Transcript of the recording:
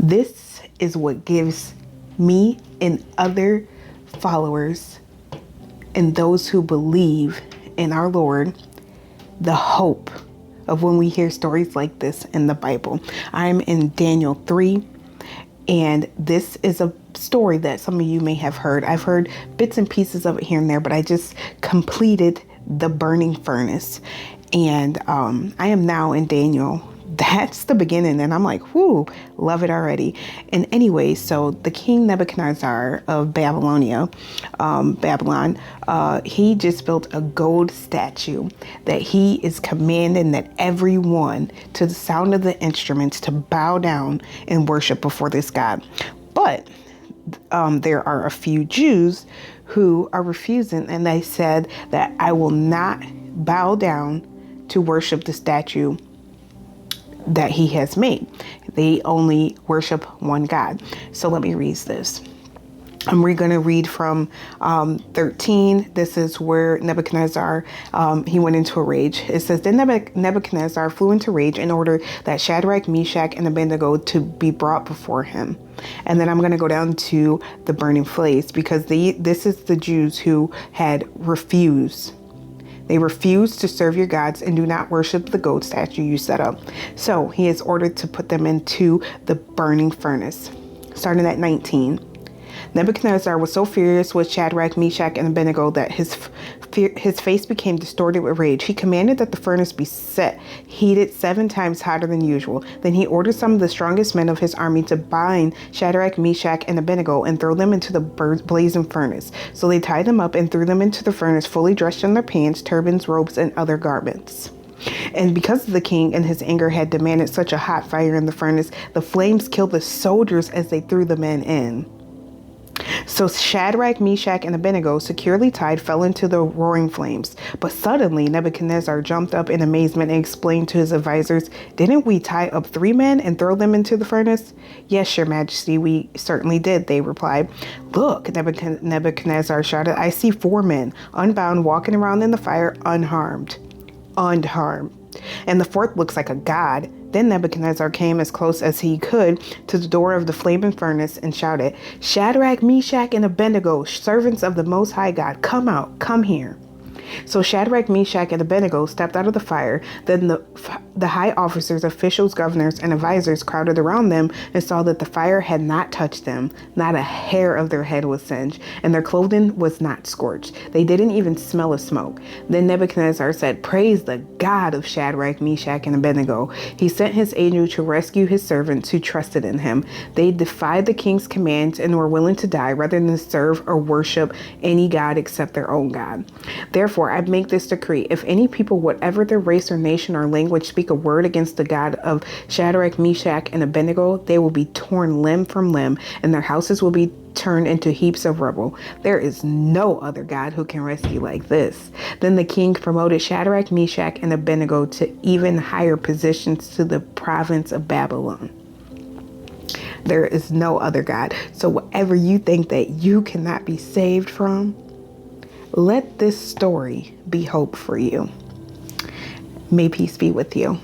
This is what gives me and other followers and those who believe in our Lord the hope of when we hear stories like this in the Bible. I'm in Daniel 3, and this is a story that some of you may have heard. I've heard bits and pieces of it here and there, but I just completed the burning furnace, and I am now in Daniel. That's the beginning, and I'm like, whoo, love it already. And anyway, so the king Nebuchadnezzar of Babylon, he just built a gold statue that he is commanding that everyone, to the sound of the instruments, to bow down and worship before this God. But there are a few Jews who are refusing, and they said that I will not bow down to worship the statue that he has made. They only worship one God. So let me read this. We're going to read from 13. This is where Nebuchadnezzar, he went into a rage. It says, then Nebuchadnezzar flew into rage in order that Shadrach, Meshach, and Abednego to be brought before him. And then I'm going to go down to the burning flames, because this is the Jews who had refused. They refuse to serve your gods and do not worship the gold statue you set up. So he is ordered to put them into the burning furnace. Starting at 19. Nebuchadnezzar was so furious with Shadrach, Meshach, and Abednego that his face became distorted with rage. He commanded that the furnace be heated 7 times hotter than usual. Then he ordered some of the strongest men of his army to bind Shadrach, Meshach, and Abednego and throw them into the blazing furnace. So they tied them up and threw them into the furnace, fully dressed in their pants, turbans, robes, and other garments. And because the king in his anger had demanded such a hot fire in the furnace, the flames killed the soldiers as they threw the men in. So Shadrach, Meshach, and Abednego, securely tied, fell into the roaring flames. But suddenly Nebuchadnezzar jumped up in amazement and explained to his advisors, didn't we tie up 3 men and throw them into the furnace? Yes, your majesty, we certainly did, they replied. Look, Nebuchadnezzar shouted, I see 4 men, unbound, walking around in the fire, unharmed. And the 4th looks like a god. Then Nebuchadnezzar came as close as he could to the door of the flaming furnace and shouted, Shadrach, Meshach, and Abednego, servants of the Most High God, come out, come here. So Shadrach, Meshach, and Abednego stepped out of the fire. Then the high officers, officials, governors, and advisors crowded around them and saw that the fire had not touched them. Not a hair of their head was singed, and their clothing was not scorched. They didn't even smell of smoke. Then Nebuchadnezzar said, praise the God of Shadrach, Meshach, and Abednego. He sent his angel to rescue his servants who trusted in him. They defied the king's commands and were willing to die rather than serve or worship any god except their own God. Therefore, I make this decree. If any people, whatever their race or nation or language, speak a word against the God of Shadrach, Meshach, and Abednego, they will be torn limb from limb, and their houses will be turned into heaps of rubble. There is no other God who can rescue like this. Then the king promoted Shadrach, Meshach, and Abednego to even higher positions to the province of Babylon. There is no other God. So whatever you think that you cannot be saved from, let this story be hope for you. May peace be with you.